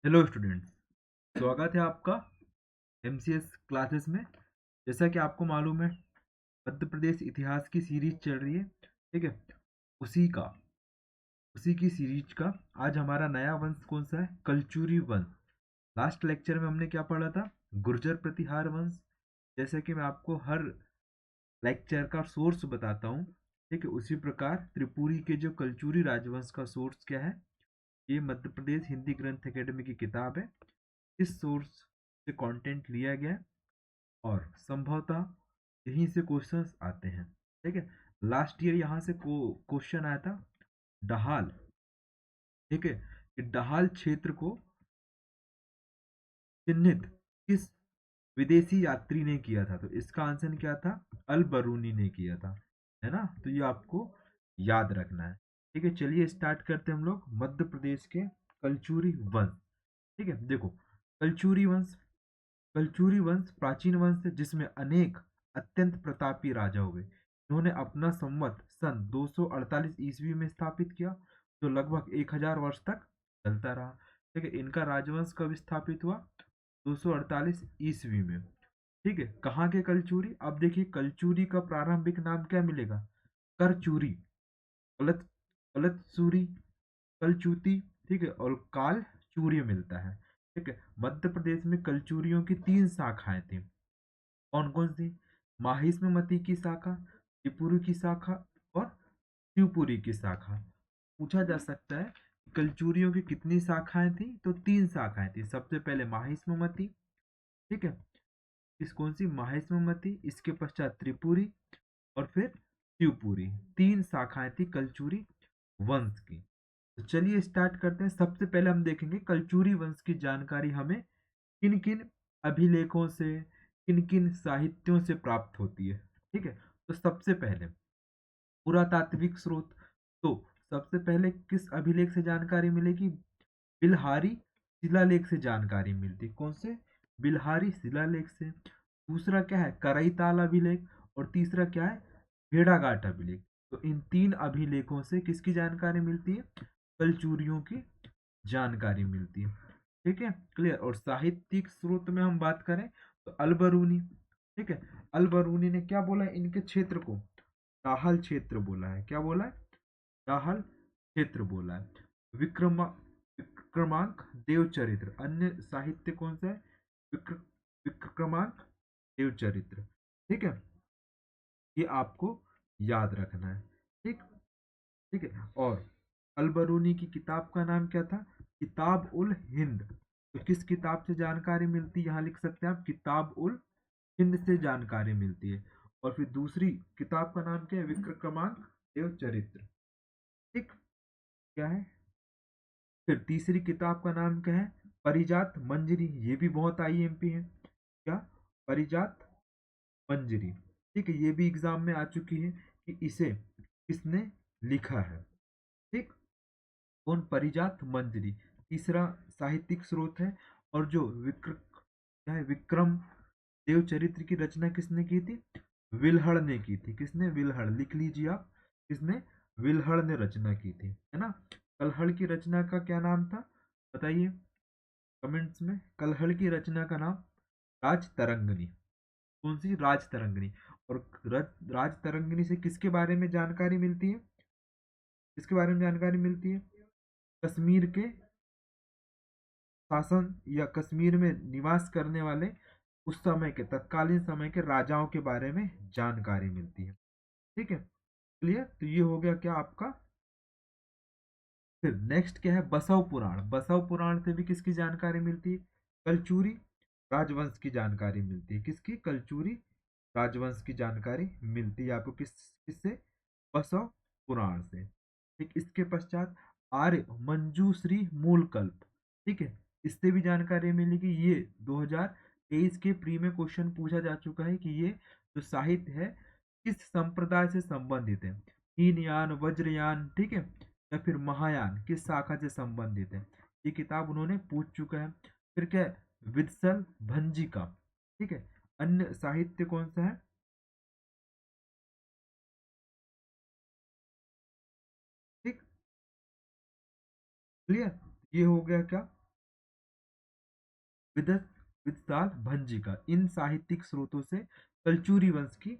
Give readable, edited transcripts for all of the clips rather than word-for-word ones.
Hello students. स्वागत है आपका एमसीएस क्लासेस में। जैसा कि आपको मालूम है, मध्य प्रदेश इतिहास की सीरीज चल रही है। ठीक है, उसी का उसी की सीरीज का आज हमारा नया वंश कौन सा है? कलचुरी वंश। लास्ट लेक्चर में हमने क्या पढ़ा था? गुर्जर प्रतिहार वंश। जैसे कि मैं आपको हर लेक्चर का सोर्स बताता हूँ, ठीक है, उसी प्रकार त्रिपुरी के जो कलचुरी राजवंश का सोर्स क्या है? ये मध्य प्रदेश हिंदी ग्रंथ एकेडमी की किताब है। इस सोर्स से कंटेंट लिया गया है और संभवतः यहीं से क्वेश्चंस आते हैं। ठीक है, लास्ट ईयर यहाँ से क्वेश्चन आया था डहाल। ठीक है, कि डहाल क्षेत्र को चिन्हित किस विदेशी यात्री ने किया था? तो इसका आंसर क्या था? अल बरूनी ने किया था, है ना? तो ये आपको याद रखना है। ठीक है, चलिए स्टार्ट करते हैं हम लोग मध्य प्रदेश के कलचुरी वंश। ठीक है, देखो, कलचुरी वंश कलचुरी वंश प्राचीन वंश है जिसमें अनेक अत्यंत प्रतापी राजा हुए। इन्होंने अपना संवत सन 248 ईस्वी में स्थापित किया, जो लगभग 1000 वर्ष तक चलता रहा। ठीक है, इनका राजवंश कब स्थापित हुआ? 248 ईस्वी में। ठीक है, कहाँ के कलचुरी? अब देखिए, कलचुरी का प्रारंभिक नाम क्या मिलेगा? करचूरी, कलत कलतसूरी, कलचूती। ठीक है, और काल चूर्य मिलता है। ठीक है, मध्य प्रदेश में कलचुरियों की 3 शाखाएं थी। कौन कौन सी? माहिष्मती की शाखा, त्रिपुरी की शाखा और शिवपुरी की शाखा। पूछा जा सकता है कलचुरियों की कितनी शाखाएं थी? तो 3 शाखाएं थी। सबसे पहले माहिष्मती, ठीक है, किस कौन सी? माहिष्मती, इसके पश्चात त्रिपुरी और फिर शिवपुरी। 3 शाखाएं थी कलचुरी वंश की। तो चलिए स्टार्ट करते हैं। सबसे पहले हम देखेंगे कलचुरी वंश की जानकारी हमें किन किन अभिलेखों से, किन किन साहित्यों से प्राप्त होती है। ठीक है, तो सबसे पहले पुरातात्विक स्रोत। तो सबसे पहले किस अभिलेख से जानकारी मिलेगी? बिलहारी शिलालेख से जानकारी मिलती। कौन से? बिलहारी शिलालेख से। दूसरा क्या है? करईताल अभिलेख। और तीसरा क्या है? भेड़ाघाट अभिलेख। तो इन 3 अभिलेखों से किसकी जानकारी मिलती है? कलचुरियों की जानकारी मिलती है। ठीक है, क्लियर। और साहित्यिक स्रोत में हम बात करें तो अलबरूनी। ठीक है, अलबरूनी ने क्या बोला है इनके क्षेत्र को? दाहल क्षेत्र बोला है। क्या बोला है? दाहल क्षेत्र बोला है। विक्रमांक देवचरित्र अन्य साहित्य कौन सा है? विक्र, विक्रमांक देवचरित्र। ठीक है, ये आपको याद रखना है। ठीक ठीक है। और अलबरूनी की किताब का नाम क्या था? किताब उल हिंद। तो किस किताब से जानकारी मिलती है? यहाँ लिख सकते हैं आप, किताब उल हिंद से जानकारी मिलती है। और फिर दूसरी किताब का नाम क्या है? विक्रमांक देव चरित्र। ठीक, क्या है? फिर तीसरी किताब का नाम क्या है? परिजात मंजरी। ये भी बहुत आईएमपी है। क्या? परिजात मंजरी। ठीक है, ये भी एग्जाम में आ चुकी है कि इसे किसने लिखा है। ठीक, कौन? परिजात मंजरी तीसरा साहित्यिक स्रोत है। और जो क्या है? विक्रम देव चरित्र की रचना किसने की थी? विल्हड़ ने की थी। किसने? विल्हड़। लिख लीजिए आप, किसने? विल्हड़ ने रचना की थी, है ना? कलहड़ की रचना का क्या नाम था? बताइए कमेंट्स में। कलहड़ की रचना का नाम राज तरंगनी। कौन सी? राज तरंगनी। और राज तरंगनी से किसके बारे में जानकारी मिलती है? किसके बारे में जानकारी मिलती है? कश्मीर के शासन या कश्मीर में निवास करने वाले उस समय के, तत्कालीन समय के राजाओं के बारे में जानकारी मिलती है। ठीक है, क्लियर। तो ये हो गया क्या आपका? फिर नेक्स्ट क्या है? बसव पुराण। बसव पुराण से भी किसकी जानकारी मिलती है? कलचुरी राजवंश की जानकारी मिलती है। किसकी? कलचुरी राजवंश की जानकारी मिलती है आपको किससे? बसव पुराण से। ठीक, इसके पश्चात आर्य मंजूश्री मूलकल्प। ठीक है, इससे भी जानकारी मिलेगी। ये 2023 के प्री में क्वेश्चन पूछा जा चुका है कि ये जो साहित्य है किस संप्रदाय से संबंधित है? हीनयान, वज्रयान, ठीक है, या फिर महायान, किस शाखा से संबंधित है? ये किताब उन्होंने पूछ चुका है। फिर क्या है? विदसल भंजी का। ठीक है, अन्य साहित्य कौन सा है? ठीक, क्लियर। ये हो गया क्या? विदत विदताल भंजिका, इन साहित्यिक स्रोतों से कलचुरी वंश की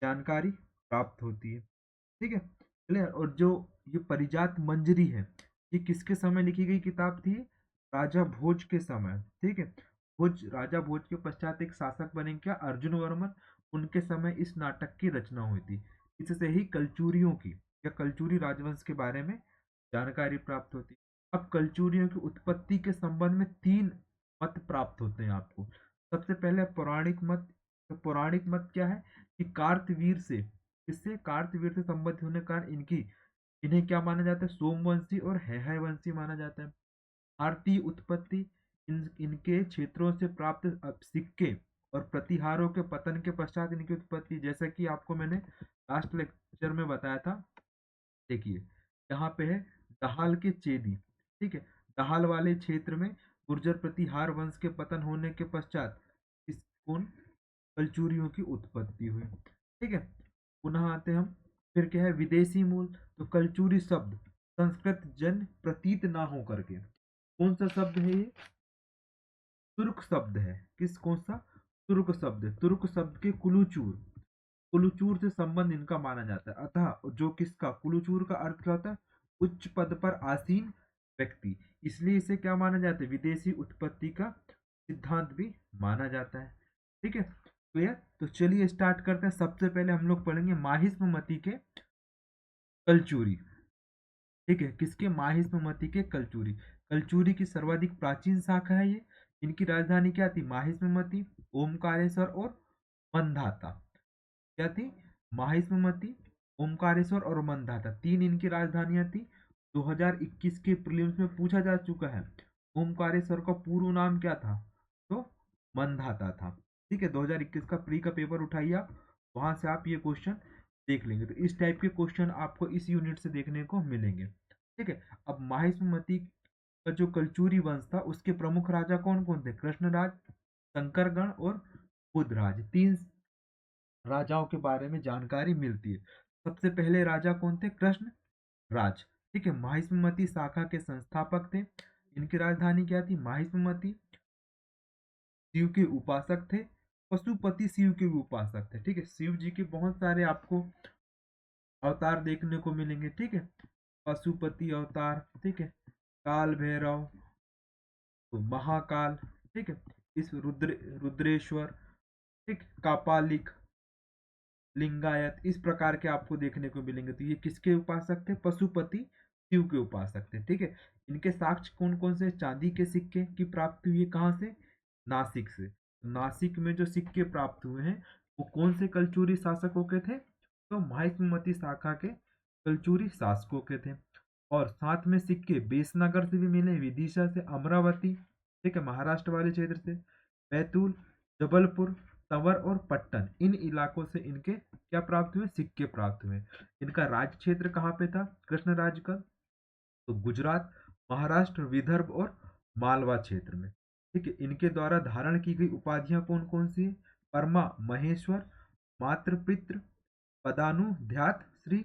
जानकारी प्राप्त होती है। ठीक है, क्लियर। और जो ये परिजात मंजरी है, ये किसके समय लिखी गई किताब थी? राजा भोज के समय। ठीक है, भोज, राजा भोज के पश्चात एक शासक बने क्या? अर्जुन वर्मन। उनके समय इस नाटक की रचना हुई थी। इससे ही कलचुरियों की या कलचुरी राजवंश के बारे में जानकारी प्राप्त होती है। अब कलचुरियों की उत्पत्ति के संबंध में तीन मत प्राप्त होते हैं आपको। सबसे पहले पौराणिक मत। तो पौराणिक मत क्या है कि कार्तवीर से, इससे कार्तवीर से संबंधित होने के कारण इन्हें क्या माना जाता है? सोमवंशी और हैहय वंशी माना जाता है। भारतीय उत्पत्ति, इनके क्षेत्रों से प्राप्त सिक्के और प्रतिहारों के पतन के पश्चात इनकी उत्पत्ति, जैसा कि आपको मैंने लास्ट लेक्चर में बताया था। देखिए, यहाँ पे है दहाल के चेदी। ठीक है, दहाल वाले क्षेत्र में गुर्जर प्रतिहार वंश के पतन होने के पश्चात इस कौन कलचुरियों की उत्पत्ति हुई। ठीक है, पुनः आते हम, फिर क्या है? विदेशी मूल। तो कलचुरी शब्द संस्कृत जन प्रतीत ना हो करके, कौन सा शब्द है ये? तुर्क शब्द है। किस, कौन सा? तुर्क शब्द है। तुर्क शब्द के कुलुचूर, कुलुचूर से संबंध इनका माना जाता है। अतः जो किसका, कुलुचूर का अर्थ क्या होता है? उच्च पद पर आसीन व्यक्ति। इसलिए इसे क्या माना जाता है? विदेशी उत्पत्ति का सिद्धांत भी माना जाता है। ठीक है, क्लियर। तो चलिए स्टार्ट करते हैं। सबसे पहले हम लोग पढ़ेंगे माहिष्मति के कलचुरी। ठीक है, किसके? माहिष्मति के कलचुरी। कलचुरी की सर्वाधिक प्राचीन शाखा है ये। इनकी राजधानी क्या थी? माहिष्मति, ओमकारेश्वर और मंधाता। क्या थी? माहिष्मति, ओमकारेश्वर और मंधाता, तीन इनकी राजधानियां थी। 2021 के प्रीलिम्स में पूछा जा चुका है, ओमकारेश्वर का पूर्व नाम क्या था? तो मंधाता था। ठीक है, 2021 का प्री का पेपर उठाइए आप, वहां से आप ये क्वेश्चन देख लेंगे। तो इस टाइप के क्वेश्चन आपको इस यूनिट से देखने को मिलेंगे। ठीक है, अब माहिष्मति का जो कलचुरी वंश था, उसके प्रमुख राजा कौन कौन थे? कृष्णराज, शंकरगण और बुधराज, तीन राजाओं के बारे में जानकारी मिलती है। सबसे पहले राजा कौन थे? कृष्ण राज। ठीक है, माहिष्मति शाखा के संस्थापक थे। इनकी राजधानी क्या थी? माहिष्मति। शिव के उपासक थे। पशुपति शिव के भी उपासक थे। ठीक है, शिव जी के बहुत सारे आपको अवतार देखने को मिलेंगे। ठीक है, पशुपति अवतार, ठीक है, काल भैरव, तो महाकाल, ठीक है, इस रुद्रेश्वर, ठीक, कापालिक, लिंगायत, इस प्रकार के आपको देखने को मिलेंगे। तो ये किसके उपासक थे? पशुपति शिव के उपासक थे। ठीक है, इनके साक्ष्य कौन कौन से? चांदी के सिक्के की प्राप्ति हुई है। कहाँ से? नासिक से। नासिक में जो सिक्के प्राप्त हुए हैं, वो कौन से कलचुरी शासकों के थे? तो माहिष्मति शाखा के कलचुरी शासकों के थे। और साथ में सिक्के बेसनगर से भी मिले, विदिशा से, अमरावती, ठीक है, महाराष्ट्र वाले क्षेत्र से, बैतूल, जबलपुर, तंवर और पट्टन, इन इलाकों से इनके क्या प्राप्त हुए? सिक्के प्राप्त हुए। इनका राज क्षेत्र कहाँ पे था कृष्ण राज का? तो गुजरात, महाराष्ट्र, विदर्भ और मालवा क्षेत्र में। ठीक है, इनके द्वारा धारण की गई उपाधियां कौन कौन सी है? परमा, महेश्वर, मातृपित्र, पदानुध्यात, श्री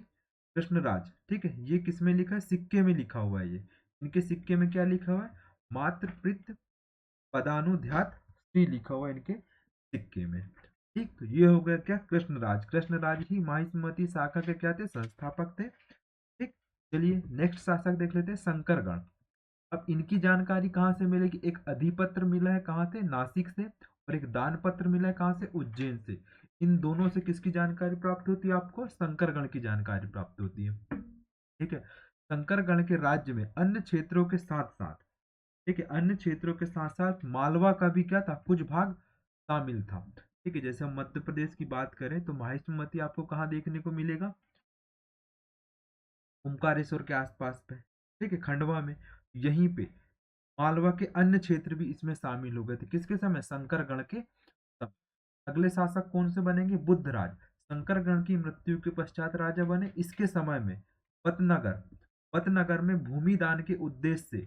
कृष्णराज। ठीक है, ये किस में लिखा है? सिक्के में लिखा हुआ है। ये इनके सिक्के में क्या लिखा हुआ है? मातृपित्र पदानुध्यात श्री लिखा हुआ है इनके सिक्के में। ठीक, तो ये हो गया क्या? कृष्णराज। कृष्णराज ही माहिष्मति शाखा के क्या थे? संस्थापक थे। ठीक, चलिए नेक्स्ट शासक देख लेते हैं, शंकरगण। अब इनकी जानकारी कहाँ से मिलेगी? एक अधिपत्र मिला है कहाँ से? नासिक से। और एक दान पत्र मिला है कहाँ से? उज्जैन से। इन दोनों से किसकी जानकारी प्राप्त होती है आपको? शंकरगण की जानकारी प्राप्त होती है। ठीक है, शंकरगण के राज्य में अन्य क्षेत्रों के साथ साथ, ठीक है, अन्य क्षेत्रों के साथ साथ मालवा का भी क्या था? कुछ भाग शामिल था। ठीक है, जैसे हम मध्य प्रदेश की बात करें तो माहिष्मति आपको कहाँ देखने को मिलेगा? ओमकारेश्वर के आसपास पे, ठीक है, खंडवा में। यहीं पे मालवा के अन्य क्षेत्र भी इसमें शामिल हो गए थे। किसके समय? शंकरगण के समय। अगले शासक कौन से बनेंगे? बुद्धराज। शंकरगण की मृत्यु के पश्चात राजा बने। इसके समय में पतनगर, पतनगर में भूमि दान के उद्देश्य से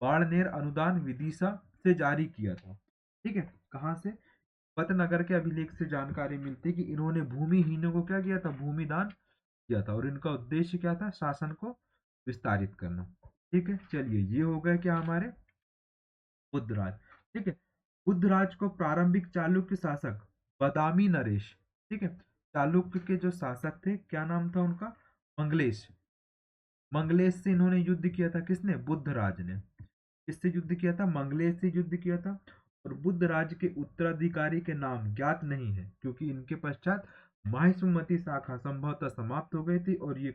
बाड़नेर अनुदान विदिशा से जारी किया था। ठीक है, कहाँ से? पतनगर के अभिलेख से जानकारी मिलती है कि इन्होंने भूमिहीनों को क्या किया था? भूमि दान किया था। और इनका उद्देश्य क्या था? शासन को विस्तारित करना। ठीक है, चलिए ये हो गया क्या? हमारे बुद्धराज। ठीक है, बुद्धराज को प्रारंभिक चालुक्य शासक बदामी नरेश, ठीक है, चालुक्य के जो शासक थे क्या नाम था उनका, मंगलेश। मंगलेश से इन्होंने युद्ध किया था, किसने, बुद्धराज ने। किससे युद्ध किया था, मंगलेश से युद्ध किया था। और बुद्धराज के उत्तराधिकारी के नाम ज्ञात नहीं है, क्योंकि इनके पश्चात माहिष्मती शाखा संभवतः समाप्त हो गई थी। और ये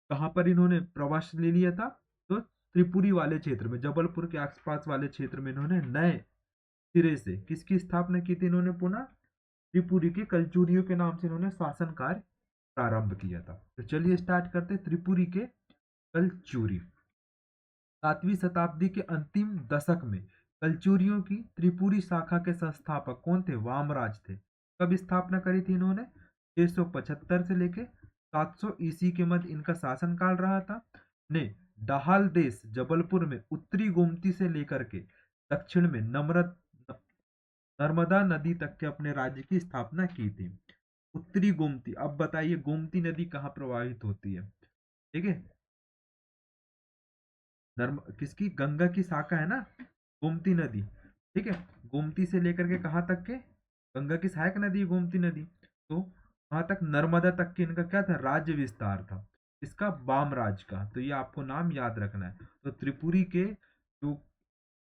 कहाँ पर इन्होंने प्रवास ले लिया था, तो त्रिपुरी वाले क्षेत्र में, जबलपुर के आसपास वाले क्षेत्र में इन्होंने नए सिरे से किसकी स्थापना की थी, इन्होंने पुनः त्रिपुरी के कलचुरियों के नाम से इन्होंने शासन कार्य प्रारंभ किया था। तो चलिए स्टार्ट करते हैं, त्रिपुरी के कलचुरी। 7वीं शताब्दी के अंतिम दशक में कलचुरियों की त्रिपुरी शाखा के संस्थापक कौन थे, वामराज थे। कब स्थापना करी थी इन्होंने, 675 से लेके 700 ईसी के मध्य इनका शासन काल रहा था। ने डाहल देश जबलपुर में उत्तरी गोमती से लेकर के दक्षिण में नर्मदा नदी तक के अपने राज्य की स्थापना की थी। उत्तरी गोमती, अब बताइए गोमती नदी कहाँ प्रवाहित होती है, ठीक है, किसकी, गंगा की शाखा है ना गोमती नदी, ठीक है। गोमती से लेकर के कहाँ तक के, गंगा की सहायक नदी है गोमती नदी, तो वहां तक नर्मदा तक के इनका क्या था, राज्य विस्तार था, इसका वामराज का। तो ये आपको नाम याद रखना है। तो त्रिपुरी के जो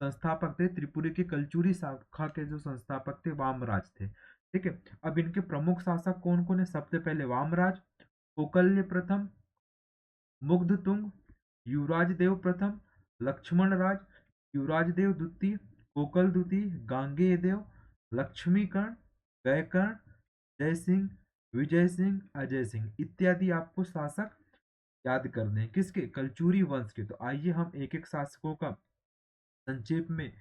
संस्थापक थे, त्रिपुरी के कलचुरी शाखा के जो संस्थापक थे वामराज थे, ठीक है। अब इनके प्रमुख शासक कौन कौन है, सबसे पहले वामराज, कोकल्य प्रथम, मुग्धतुंग, युवराज देव प्रथम, लक्ष्मण राज, युवराज देव द्वितीय, कोकल द्वितीय, गांगेय देव, लक्ष्मीकर्ण, गयकर्ण, जय सिंह, विजय सिंह, अजय सिंह इत्यादि आपको शासक याद करने हैं, किसके, कलचुरी वंश के। तो आइए हम एक एक शासकों का संक्षेप में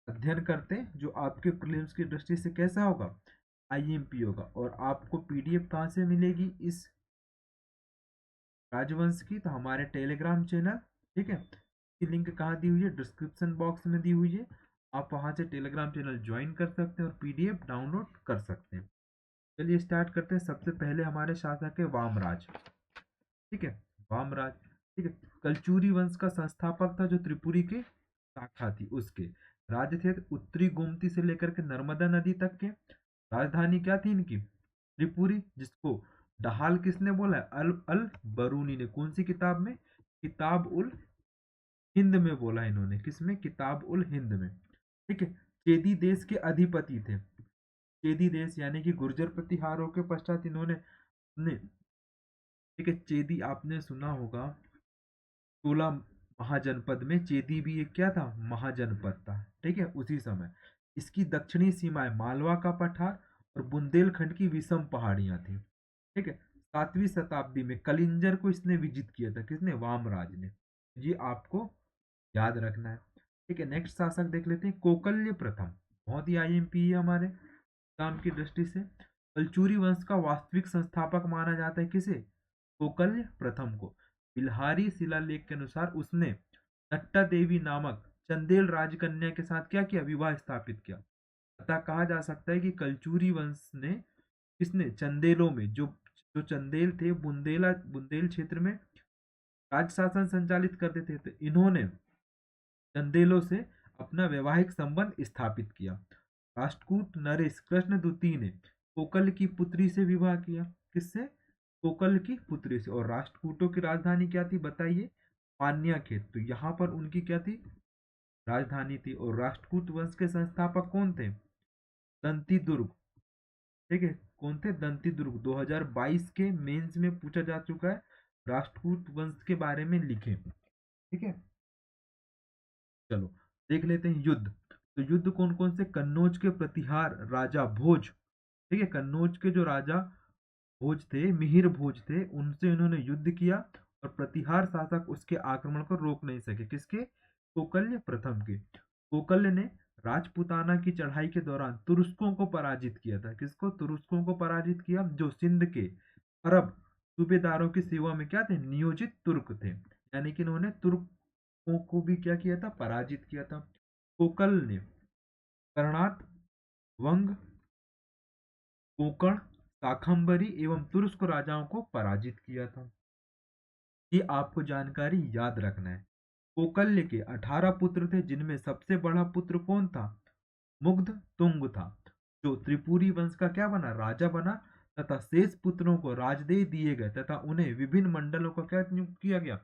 अध्ययन करते हैं, जो आपके प्रीलिम्स की दृष्टि से कैसा होगा, आईएमपी होगा। और आपको पीडीएफ कहाँ से मिलेगी इस राजवंश की, तो हमारे टेलीग्राम चैनल, ठीक है, की लिंक कहाँ दी हुई है, डिस्क्रिप्शन बॉक्स में दी हुई है। आप वहां से टेलीग्राम चैनल ज्वाइन कर सकते हैं और पीडीएफ डाउनलोड कर सकते हैं। चलिए स्टार्ट करते हैं। सबसे पहले हमारे शासक है वामराज, ठीक है, वामराज, ठीक है। कलचुरी वंश का संस्थापक था, जो त्रिपुरी के शाखा थी उसके। राज्य थे उत्तरी गोमती से लेकर के नर्मदा नदी तक के। राजधानी क्या थी इनकी, त्रिपुरी, जिसको डहाल किसने बोला है, अल अल बरूनी ने। कौन सी किताब में, किताब उल हिंद में बोला इन्होंने, किसमें, किताब उल हिंद में, ठीक है। चेदी देश के अधिपति थे। चेदी देश यानी कि गुर्जर प्रतिहारों के पश्चात इन्होंने ठीक है, चेदी आपने सुना होगा, 16 महाजनपद में चेदी भी एक क्या था, महाजनपद था, ठीक है। उसी समय इसकी दक्षिणी सीमाएं मालवा का पठार और बुंदेलखंड की विषम पहाड़ियां थी, ठीक है। 7वीं शताब्दी में कलिंजर को इसने विजित किया था, किसने, वामराज ने। ये आपको याद रखना है, ठीक है। नेक्स्ट शासक देख लेते हैं, कोकल्य प्रथम। बहुत ही आईएमपी है हमारे काम की दृष्टि से। कलचुरी वंश का वास्तविक संस्थापक माना जाता है किसे, कोकल्य प्रथम को। बिल्हारी शिलालेख के अनुसार उसने नट्टा देवी नामक चंदेल राजकन्या के साथ क्या किया, विवाह स्थापित किया। अतः कहा जा सकता है कि कलचुरी वंश ने, किसने, चंदेलों में, जो जो चंदेल थे बुंदेल क्षेत्र में राज शासन संचालित करते थे, तो इन्होंने चंदेलों से अपना वैवाहिक संबंध स्थापित किया। राष्ट्रकूट नरेश कृष्ण द्वितीय ने कोकल की पुत्री से विवाह किया, किससे, कोकल की पुत्री से। और राष्ट्रकूटों की राजधानी क्या थी बताइए, पान्याखेत। तो यहाँ पर उनकी क्या थी, राजधानी थी। और राष्ट्रकूट वंश के संस्थापक कौन थे, दंती दुर्ग, ठीक है। कौन थे, दंती दुर्ग। 2022 के मेंस में पूछा जा चुका है, राष्ट्रकूट वंश के बारे में लिखे, ठीक है। चलो देख लेते हैं युद्ध। तो युद्ध कौन कौन से, कन्नौज के प्रतिहार राजा भोज, ठीक है, कन्नौज के जो राजा भोज थे, मिहिर भोज थे, उनसे इन्होंने युद्ध किया। और प्रतिहार शासक उसके आक्रमण को रोक नहीं सके, किसके, कोकल्य प्रथम के। कोकल्य ने राजपुताना की चढ़ाई के दौरान तुरुस्कों को पराजित किया था, किसको, तुरुस्कों को पराजित किया, जो सिंध के अरब सूबेदारों की सेवा में क्या थे, नियोजित तुर्क थे। यानी कि इन्होंने तुर्कों को भी क्या किया था, पराजित किया था। कोकल ने कर्णात, वंग, कोकण, शाखंभरी एवं तुर्क राजाओं को पराजित किया था। ये आपको जानकारी याद रखना है। कोकल्य के 18 पुत्र थे, जिनमें सबसे बड़ा पुत्र कौन था? मुग्ध तुंग था, जो त्रिपुरी वंश का क्या बना? राजा बना। तथा शेष पुत्रों को राजदेह दिए गए तथा उन्हें विभिन्न मंडलों का क्या नियुक्त किया गया?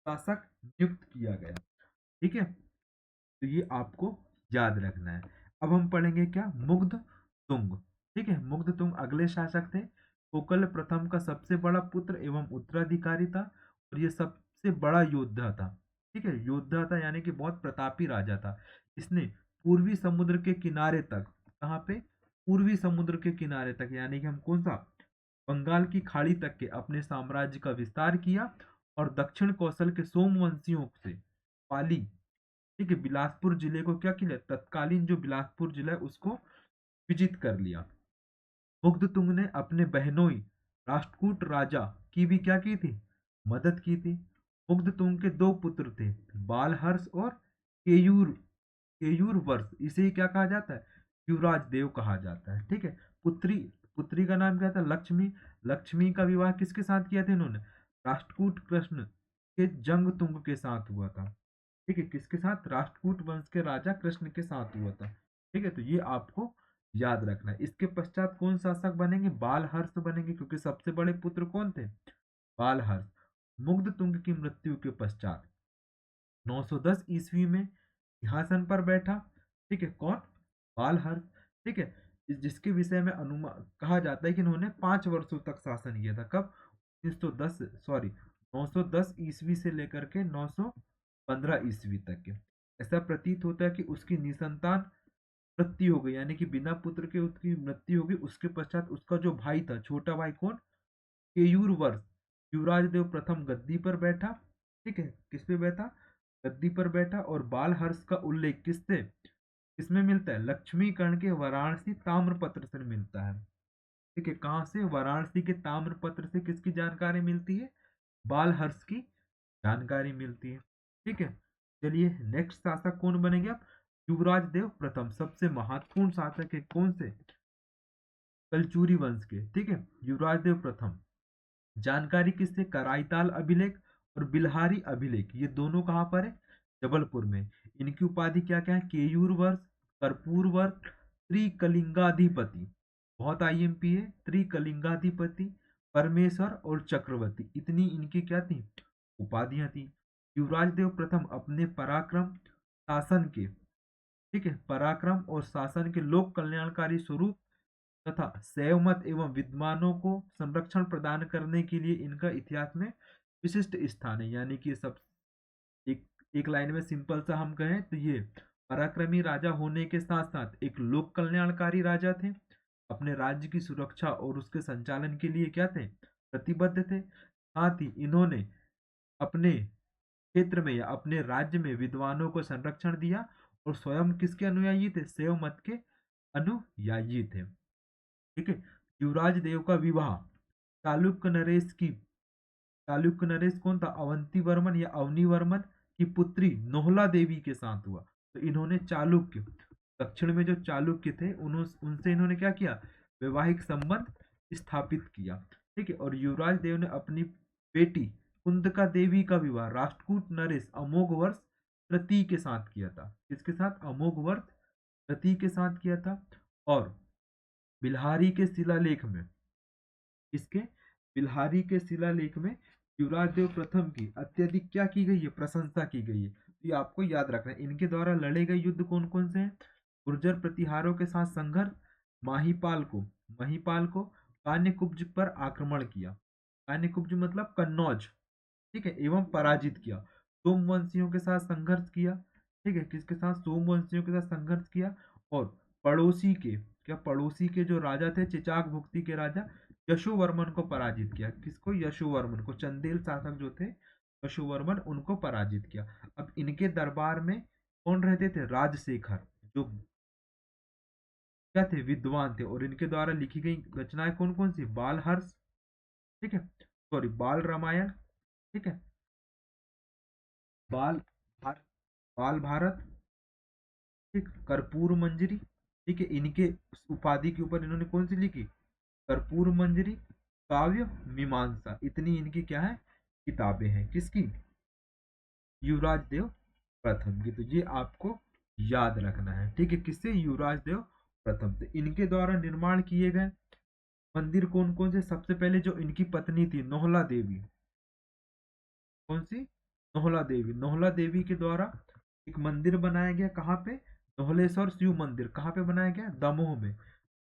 शासक नियुक्त किया गया। ठीक है, तो ये आपको याद रखना है। अब हम पढ़ेंगे क्या? मुग्ध तुंग। ठीक है, मुग्ध तुंग अगले शासक थे। कोकल प्रथम का सबसे बड़ा पुत्र एवं उत्तराधिकारी था, और ये सबसे बड़ा योद्धा था। ठीक है, योद्धा था यानी कि बहुत प्रतापी राजा था। इसने पूर्वी समुद्र के किनारे तक, कहाँ पे? पूर्वी समुद्र के किनारे तक, यानी कि हम कौन सा? बंगाल की खाड़ी तक के अपने साम्राज्य का विस्तार किया, और दक्षिण कौशल के सोमवंशियों से पाली, ठीक है, बिलासपुर जिले को क्या किया? तत्कालीन जो बिलासपुर जिला है उसको विजित कर लिया। मुग्धतुंग ने अपने बहनोई राष्ट्रकूट राजा की भी क्या की थी? मदद की थी। मुग्धतुंग के दो पुत्र थे, बालहर्ष और केयूर केयूर वर्ष। इसे ही क्या कहा जाता है? युवराज देव कहा जाता है। ठीक है, पुत्री पुत्री का नाम क्या था? लक्ष्मी। लक्ष्मी का विवाह किसके साथ किया था इन्होंने? राष्ट्रकूट कृष्ण के जंग तुंग के साथ हुआ था। ठीक है, किसके साथ? राष्ट्रकूट वंश के राजा कृष्ण के साथ हुआ था। ठीक है, तो ये आपको याद रखना है। इसके पश्चात कौन शासक बनेंगे? बालहर्ष बनेंगे, क्योंकि सबसे बड़े पुत्र कौन थे? बालहर्ष। मुग्धतुंग की मृत्यु के पश्चात 910 ईस्वी में सिंहासन पर बैठा। ठीक है, कौन? बालहर्ष। ठीक है, जिसके विषय में अनुमान कहा जाता है कि इन्होंने 5 वर्षों तक शासन किया था। कब? 1910, सॉरी, 910 ईस्वी से लेकर के 915 ईस्वी तक के। ऐसा प्रतीत होता है कि उसकी निसंतान मृत्यु हो गई, यानी कि बिना पुत्र के उसकी मृत्यु हो गई। उसके पश्चात उसका जो भाई था, छोटा भाई, कौन? केयूर वर्ष, युवराज देव प्रथम गद्दी पर बैठा। ठीक है, किस पे बैठा? गद्दी पर बैठा। और बालहर्ष का उल्लेख किससे, किसमें मिलता है? लक्ष्मीकर्ण के वाराणसी ताम्रपत्र से मिलता है। ठीक है, कहाँ से? वाराणसी के ताम्रपत्र से किसकी जानकारी मिलती है? बालहर्ष की जानकारी मिलती है। ठीक है, चलिए नेक्स्ट शासक कौन बनेंगे अब? युवराज देव प्रथम, सबसे महत्वपूर्ण शासक है। कौन से? कलचुरी वंश के। ठीक है, युवराज देव प्रथम। जानकारी किससे? कराईताल अभिलेख और बिल्हारी अभिलेख, ये दोनों कहाँ पर है? जबलपुर में। इनकी उपाधि क्या क्या है? केयूर वर्ष, कर्पूर वर्ष, त्रिकलिंगाधिपति, बहुत आईएमपी है, त्रिकलिंगाधिपति, परमेश्वर और चक्रवर्ती, इतनी इनकी क्या थी? उपाधियां थी। युवराज देव प्रथम अपने पराक्रम, शासन के, ठीक है, पराक्रम और शासन के लोक कल्याणकारी स्वरूप तथा शैव मत एवं विद्वानों को संरक्षण प्रदान करने के लिए इनका इतिहास में विशिष्ट स्थान है। यानी कि सब एक एक लाइन में सिंपल सा हम कहें तो ये पराक्रमी राजा होने के साथ साथ एक लोक कल्याणकारी राजा थे। अपने राज्य की सुरक्षा और उसके संचालन के लिए क्या थे? प्रतिबद्ध थे। साथ ही इन्होंने अपने क्षेत्र में या अपने राज्य में विद्वानों को संरक्षण दिया, और स्वयं किसके अनुयायी थे? शैव मत के अनुयायी थे। ठीक है, युवराज देव का विवाह चालुक्य नरेश की, चालुक्य नरेश कौन था? अवंती वर्मन या अवनी वर्मन की पुत्री नोहला देवी के साथ हुआ। तो इन्होंने चालुक्य, दक्षिण में जो चालुक्य थे उनसे इन्होंने क्या किया? वैवाहिक संबंध स्थापित किया। ठीक है, और युवराज देव ने अपनी बेटी कुंदका देवी का विवाह राष्ट्रकूट नरेश अमोघ वर्ष तृतीय के साथ किया था। किसके साथ? अमोघ वर्ष तृतीय के साथ किया था। और बिल्हारी के शिलालेख में, किसके? बिल्हारी के शिलालेख में युवराज देव प्रथम की अत्यधिक क्या की गई है? प्रशंसा की गई है। तो ये आपको याद रखना है। इनके द्वारा लड़े गए युद्ध कौन कौन से हैं? गुर्जर प्रतिहारों के साथ संघर्ष, महिपाल को कान्यकुब्ज पर आक्रमण किया, कान्यकुब्ज मतलब कन्नौज, ठीक है, एवं पराजित किया। सोमवंशियों के साथ संघर्ष किया। ठीक है, किसके साथ? सोमवंशियों के साथ संघर्ष किया। और पड़ोसी के, क्या पड़ोसी के जो राजा थे, चिचाक भुक्ति के राजा यशोवर्मन को पराजित किया। किसको? यशोवर्मन को। चंदेल शासक जो थे यशोवर्मन, उनको पराजित किया। अब इनके दरबार में कौन रहते थे? राजशेखर, जो क्या थे? विद्वान थे। और इनके द्वारा लिखी गई रचनाएं कौन कौन सी? बालहर्ष, ठीक है, सॉरी, बाल रामायण, ठीक है, बाल भार, बाल भारत, ठीक, कर्पूर मंजरी, ठीक है, इनके उपाधि के ऊपर इन्होंने कौन सी लिखी? कर्पूर मंजरी, काव्य मीमांसा, इतनी इनकी क्या है? किताबें हैं। किसकी? युवराज देव प्रथम की। तो ये आपको याद रखना है, ठीक है। किससे? युवराज देव प्रथम से। इनके द्वारा निर्माण किए गए मंदिर कौन कौन से? सबसे पहले जो इनकी पत्नी थी नोहला देवी, कौन सी? नोहला देवी। नोहला देवी के द्वारा एक मंदिर बनाया गया, कहाँ पे? नोहलेश्वर शिव मंदिर। कहाँ पे बनाया गया? दमोह में।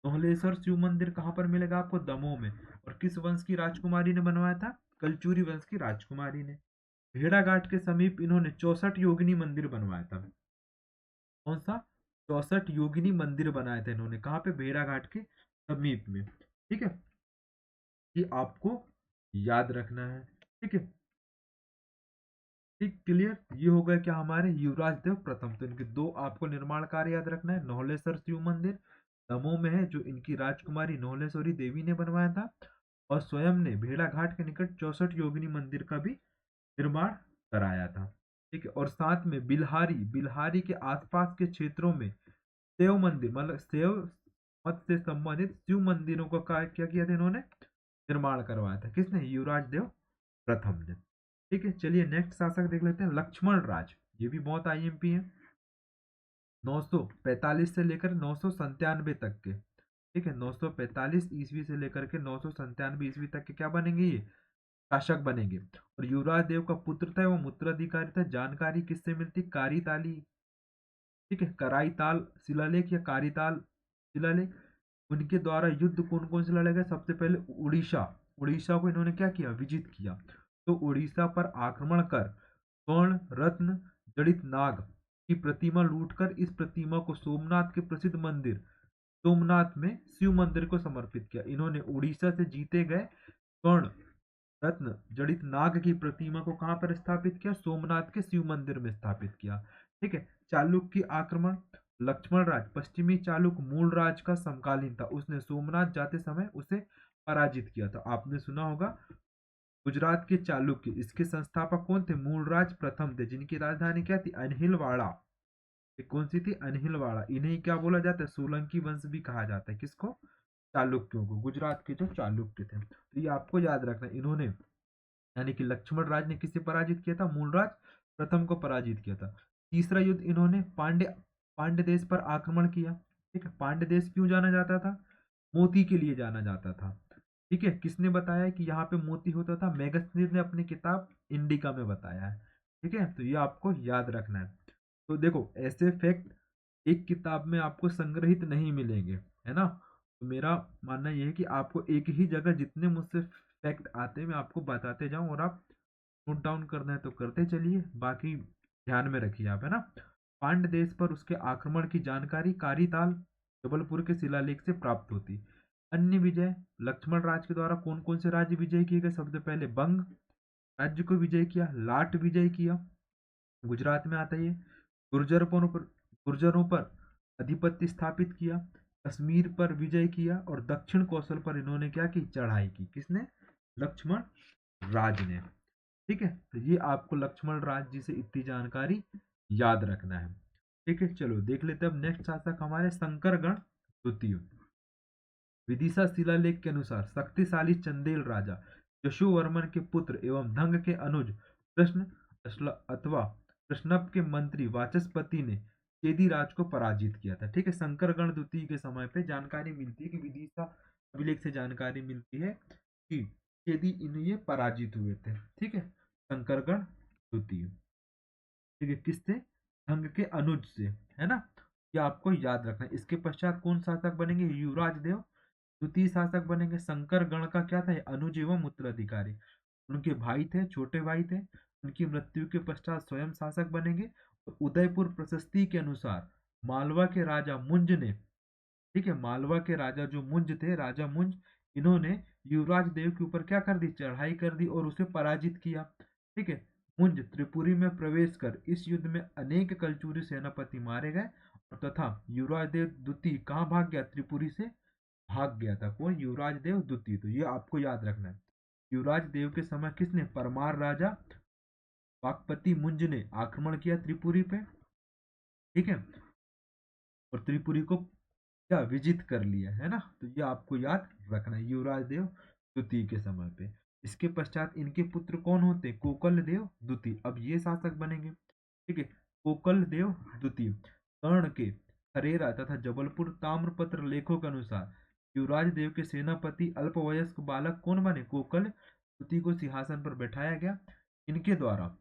नोहलेश्वर शिव मंदिर कहाँ पर मिलेगा आपको? दमोह में। और किस वंश की राजकुमारी ने बनवाया था? कलचुरी वंश की राजकुमारी ने। भेड़ाघाट के समीप इन्होंने 64 योगिनी मंदिर बनवाया था। कौन सा? 64 योगिनी मंदिर बनाया था इन्होंने। कहाँ पे? भेड़ाघाट के समीप में, ठीक है। ये आपको याद रखना है, ठीक है। ठीक, क्लियर। ये हो गया क्या? हमारे युवराज देव प्रथम। तो इनके दो आपको निर्माण कार्य याद रखना है। नोहलेश्वर शिव मंदिर दमोह में है, जो इनकी राजकुमारी नोहलेश्वरी देवी ने बनवाया था। और स्वयं ने भेड़ाघाट के निकट 64 योगिनी मंदिर का भी निर्माण कराया था, ठीक है। और साथ में बिल्हारी, बिल्हारी के आसपास के क्षेत्रों में शिव मंदिर, मतलब शिव मत से संबंधित शिव मंदिरों का कार्य क्या किया था इन्होंने? निर्माण करवाया था। किसने? युवराज देव प्रथम ने, ठीक है। चलिए नेक्स्ट शासक देख लेते हैं, लक्ष्मण राज। ये भी बहुत आईएमपी है। 945 से लेकर 997 तक के, ठीक है। 945 ईस्वी से लेकर के 997 ईस्वी तक के क्या बनेंगे? ये शासक बनेंगे। और युवराज देव का पुत्र था, वो उत्तराधिकारी था। जानकारी किससे मिलती? कारीताली, ठीक है। कराईताल शिलालेख या कारीताल शिलालेख। उनके द्वारा युद्ध कौन कौन से लड़े गए? सबसे पहले उड़ीसा, उड़ीसा को इन्होंने क्या किया? विजित किया। तो उड़ीसा पर आक्रमण कर स्वर्ण रत्न जड़ित नाग की प्रतिमा लूटकर इस प्रतिमा को सोमनाथ के प्रसिद्ध मंदिर सोमनाथ में शिव मंदिर को समर्पित किया। इन्होंने उड़ीसा से जीते गए स्वर्ण रत्न जड़ित नाग की प्रतिमा को कहां पर स्थापित किया? सोमनाथ के शिव मंदिर में स्थापित किया, ठीक है। चालुक्य आक्रमण। लक्ष्मण राज पश्चिमी चालुक्य मूल राज का समकालीन था। उसने सोमनाथ जाते समय उसे पराजित किया था। आपने सुना होगा गुजरात के चालुक्य, इसके संस्थापक कौन थे? मूलराज प्रथम थे, जिनकी राजधानी क्या थी? अनहिलवाड़ा। ये कौन सी थी? अनहिलवाड़ा। इन्हें क्या बोला जाता है? सोलंकी वंश भी कहा जाता है। किसको? चालुक्यों को। गुजरात के जो चालुक्य थे। तो ये आपको याद रखना, इन्होंने यानी कि लक्ष्मण राज ने किसे पराजित किया था? मूलराज प्रथम को पराजित किया था। तीसरा युद्ध इन्होंने पांड्य देश पर आक्रमण किया, ठीक है। पांड्य देश क्यों जाना जाता था? मोती के लिए जाना जाता था, ठीक है। किसने बताया कि यहाँ पे मोती होता था? मैगस्नीर ने अपनी किताब इंडिका में बताया है, ठीक है। तो ये आपको याद रखना है। तो देखो, ऐसे फैक्ट एक किताब में आपको संग्रहित नहीं मिलेंगे, है ना। तो मेरा मानना यह है कि आपको एक ही जगह जितने मुझसे फैक्ट आते हैं मैं आपको बताते जाऊं, और आप नोट डाउन करना है तो करते चलिए, बाकी ध्यान में रखिए आप, है ना। पांड्य देश पर उसके आक्रमण की जानकारी कारीताल जबलपुर के शिलालेख से प्राप्त होती। अन्य विजय लक्ष्मण राज के द्वारा कौन कौन से राज्य विजय किए गए? सबसे पहले बंग राज्य को विजय किया, लाट विजय किया, गुजरात में आता है ये। गुर्जरों पर अधिपत्य स्थापित किया, कश्मीर पर विजय किया, और दक्षिण कौशल पर इन्होंने क्या की? चढ़ाई की। किसने? लक्ष्मण राज ने, ठीक है। तो ये आपको लक्ष्मण राज जी से इतनी जानकारी याद रखना है, ठीक है। चलो देख लेते हैं अब नेक्स्ट शासक हमारे शंकरगण द्वितीय। विदिशा शिलालेख के अनुसार शक्तिशाली चंदेल राजा यशोवर्मन के पुत्र एवं धंग के अनुज कृष्ण अथवा कृष्णप के मंत्री वाचस्पति ने चेदी राज को पराजित किया था, ठीक है। शंकरगण द्वितीय के समय पे जानकारी मिलती है कि विदिशा अभिलेख से जानकारी मिलती है कि चेदी इन्हें पराजित हुए थे, ठीक है। शंकरगण द्वितीय, ठीक है। किससे? धंग के अनुज से, है ना। ये आपको याद रखना है। इसके पश्चात कौन शासक बनेंगे? युवराज देव द्वितीय शासक बनेंगे। शंकर गण का क्या था? अनुज एवं उत्तराधिकारी। उनके भाई थे, छोटे भाई थे। उनकी मृत्यु के पश्चात स्वयं शासक बनेंगे। तो उदयपुर प्रशस्ति के अनुसार मालवा के राजा मुंज ने, ठीक है, मालवा के राजा जो मुंज थे, राजा मुंज, इन्होंने युवराज देव के ऊपर क्या कर दी? चढ़ाई कर दी और उसे पराजित किया, ठीक है। मुंज त्रिपुरी में प्रवेश कर इस युद्ध में अनेक कलचुरी सेनापति मारे गए, और तथा युवराज देव द्वितीय कहाँ भाग गया? त्रिपुरी से भाग गया था। कौन? युवराज देव द्वितीय। तो ये आपको याद रखना है। युवराज देव के समय किसने? परमार राजा वाकपति मुंज ने आक्रमण किया त्रिपुरी पे, ठीक है, और त्रिपुरी को क्या विजित कर लिया, है ना। तो ये आपको याद रखना है युवराज देव द्वितीय के समय पे। इसके पश्चात इनके पुत्र कौन होते? कोकल देव द्वितीय, अब ये शासक बनेंगे। ठीक है, कोकल देव द्वितीय कर्ण के हरेरा तथा जबलपुर ताम्रपत्र लेखों के अनुसार युवराज देव के सेनापति अल्पवयस्क बालक कौन बने? कोकल द्वितीय को सिंहासन पर बैठाया गया। इनके द्वारा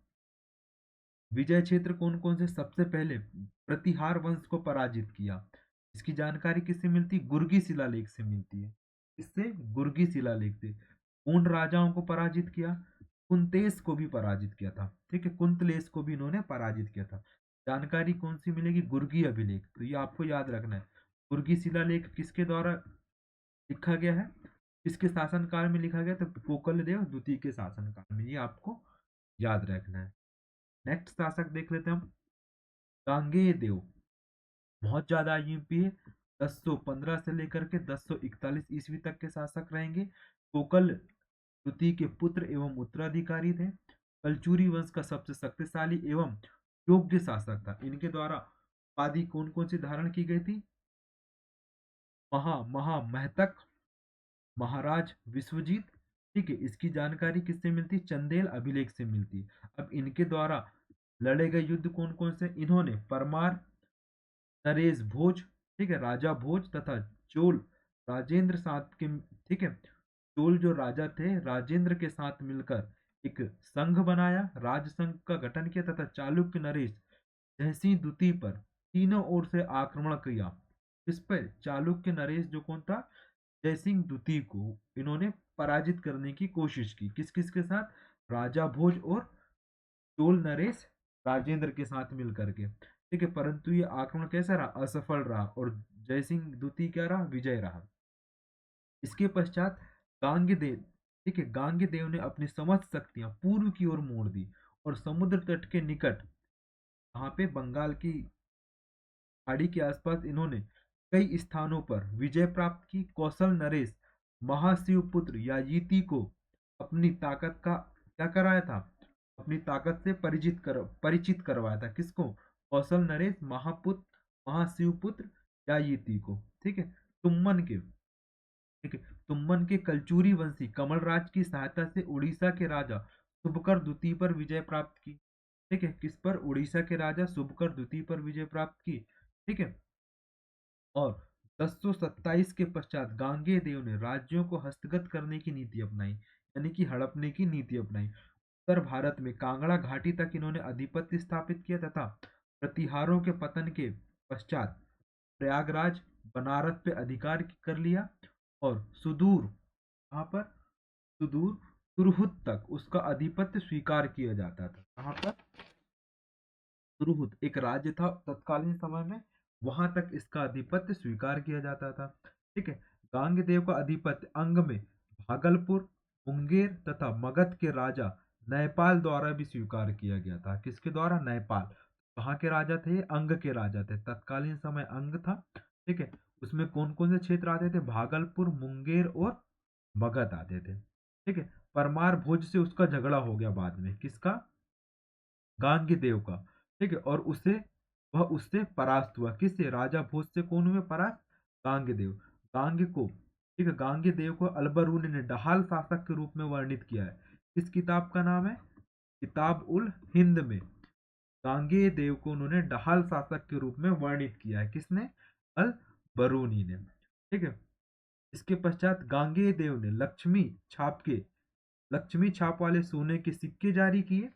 विजय क्षेत्र कौन कौन से? सबसे पहले प्रतिहार वंश को पराजित किया। इसकी जानकारी किससे मिलती? गुर्गी शिलालेख से मिलती है। इससे गुर्गी शिलालेख से। उन राजाओं को पराजित किया, कुंतेश को भी पराजित किया था। ठीक है, कुंतलेश को भी इन्होंने पराजित किया था। जानकारी कौन सी मिलेगी? गुर्गी अभिलेख। तो ये आपको याद रखना है। गुर्गी शिलालेख किसके द्वारा लिखा गया है, किसके शासनकाल में लिखा गया? तो कोकल देव द्वितीय के शासनकाल में। ये आपको याद रखना है। नेक्स्ट शासक देख लेते हैं हम, गांगेय देव। बहुत ज्यादा यूपी है, 1015 से लेकर के 1041 ईस्वी तक के शासक रहेंगे। कोकल द्वितीय के पुत्र एवं उत्तराधिकारी थे। कलचुरी वंश का सबसे शक्तिशाली एवं योग्य शासक था। इनके द्वारा उपाधि कौन कौन सी धारण की गई थी? महतक, महाराज विश्वजीत। ठीक है, इसकी जानकारी किससे मिलती? चंदेल अभिलेख से मिलती। अब इनके द्वारा लड़े गए युद्ध कौन कौन से? इन्होंने परमार, नरेश भोज, ठीक है, राजा भोज तथा चोल राजेंद्र साथ के, ठीक है, चोल जो राजा थे राजेंद्र के साथ मिलकर एक संघ बनाया, राज संघ का गठन किया तथा चालुक्य नरेश जयसिंह द्वितीय पर तीनों ओर से आक्रमण किया। इस पर चालुक्य नरेश जो कौन था? जयसिंह द्वितीय को इन्होंने पराजित करने की कोशिश की। किस किस के साथ? राजा भोज और चोल नरेश राजेंद्र के साथ मिलकर के। ठीक है, परंतु ये आक्रमण कैसा रहा? असफल रहा और जयसिंह द्वितीय क्या रहा? विजय रहा। इसके पश्चात गांगेय, ठीक है, गांगेय ने अपनी समस्त शक्तियां पूर्व की ओर मोड़ दी और समुद्र तट के निकट, वहां पे बंगाल की खाड़ी के आसपास इन्होंने कई स्थानों पर विजय प्राप्त की। कौशल नरेश महाशिवपुत्र याजीती को अपनी ताकत का क्या कराया था? अपनी ताकत से परिचित करवाया था। किसको? कौशल नरेश महाशिवपुत्र याजीती को। ठीक है, तुम्मन के, ठीक है, तुम्मन के कलचुरी वंशी कमलराज की सहायता से उड़ीसा के राजा शुभकर द्वितीय पर विजय प्राप्त की। ठीक है, किस पर? उड़ीसा के राजा शुभकर द्वितीय पर विजय प्राप्त की। ठीक है, और 1027 के पश्चात गांगेय देव ने राज्यों को हस्तगत करने की नीति अपनाई, यानी कि हड़पने की नीति अपनाई। उत्तर भारत में कांगड़ा घाटी तक इन्होंने अधिपत्य स्थापित किया तथा प्रतिहारों के पतन के पश्चात प्रयागराज, बनारस पे अधिकार कर लिया और सुदूर, कहाँ पर? सुदूर तुरहुत तक उसका आधिपत्य स्वीकार किया जाता था। कहाँ पर? तुरहुत एक राज्य था तत्कालीन समय में, वहां तक इसका आधिपत्य स्वीकार किया जाता था। ठीक है, गांगेय का आधिपत्य अंग में भागलपुर, मुंगेर तथा मगध के राजा नयपाल द्वारा भी स्वीकार किया गया था। किसके द्वारा? नयपाल। कहाँ के राजा थे? अंग के राजा थे। तत्कालीन समय अंग था। ठीक है, उसमें कौन कौन से क्षेत्र आते थे? भागलपुर, मुंगेर और मगध आते थे। ठीक है, परमार भोज से उसका झगड़ा हो गया बाद में। किसका? गांगेय का। ठीक है, और उसे, वह उससे परास्त हुआ। किससे? राजा भोज से कौन हुए परास्त? गांगेय। गांगे को, ठीक है, गांगेय को अलबरूनी ने डहाल शासक के रूप में वर्णित किया है। किस किताब का नाम है? किताब उल हिंद में गांगेय देव को उन्होंने डहाल शासक के रूप में वर्णित किया है। किसने? अल बरूनी ने। ठीक है, इसके पश्चात गांगेय देव ने लक्ष्मी छाप वाले सोने के सिक्के जारी किए,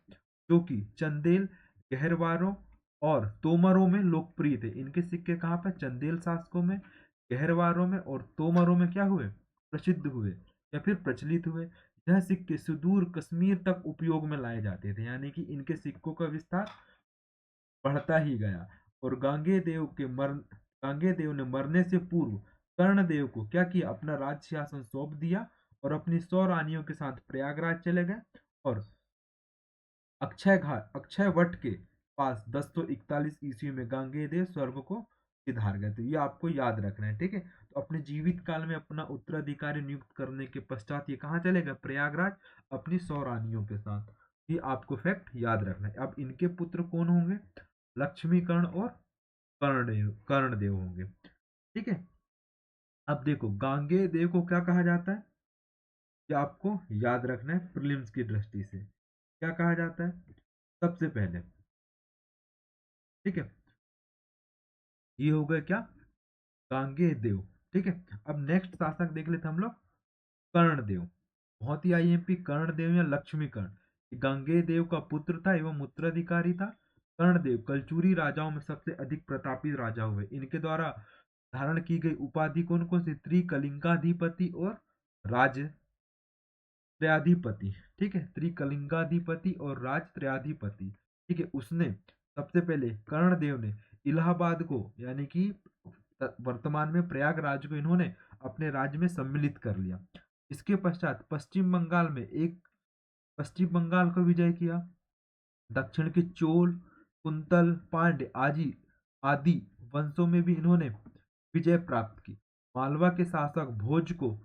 जो कि चंदेल, गहरवारों और तोमरों में लोकप्रिय थे। इनके सिक्के कहाँ पर? चंदेल शासकों में, गहरवारों में और तोमरों में क्या हुए? प्रसिद्ध हुए या फिर प्रचलित हुए। यह सिक्के सुदूर कश्मीर तक उपयोग में लाए जाते थे, यानी कि इनके सिक्कों का विस्तार बढ़ता ही गया। और गांगेय देव ने मरने से पूर्व कर्णदेव को क्या किया? अपना राज सिंहासन सौंप दिया और अपनी 100 रानियों के साथ प्रयागराज चले गए और अक्षय वट के पास 1041 ईस्वी में गांगेय देव स्वर्ग को सिधार गए। तो ये आपको याद रखना है। ठीक है, तो अपने जीवित काल में अपना उत्तराधिकारी नियुक्त करने के पश्चात ये कहाँ चले गए? प्रयागराज, अपनी 100 रानियों के साथ। ये आपको फैक्ट याद रखना है। अब इनके पुत्र कौन होंगे? लक्ष्मीकर्ण और कर्णदेव होंगे। ठीक है, अब देखो गांगेय देव को क्या कहा जाता है? ये आपको याद रखना है प्रीलिम्स की दृष्टि से। क्या कहा जाता है सबसे पहले, ठीक है, ये हो गया क्या, गांगेय देव। ठीक है, अब नेक्स्ट शासक देख लेते हम लोग, कर्णदेव। बहुत ही आईएमपी, कर्णदेव या लक्ष्मी कर्ण, ये गांगेय देव का पुत्र था एवं उत्तराधिकारी था। कर्णदेव कलचुरी राजाओं में सबसे अधिक प्रतापी राजा हुए। इनके द्वारा धारण की गई उपाधि कौन कौन सी, त्रिकलिंगाधिपति और राज त्रयाधिपति। ठीक है, त्रिकलिंगाधिपति और राज त्रयाधिपति। ठीक है, उसने सबसे पहले कर्णदेव ने इलाहाबाद को, यानी कि वर्तमान में प्रयागराज को, इन्होंने अपने राज्य में सम्मिलित कर लिया। इसके पश्चात पश्चिम बंगाल को विजय किया। दक्षिण के चोल, कुंतल, पांड्य आदि आदि वंशों में भी इन्होंने विजय प्राप्त की। मालवा के शासक भोज को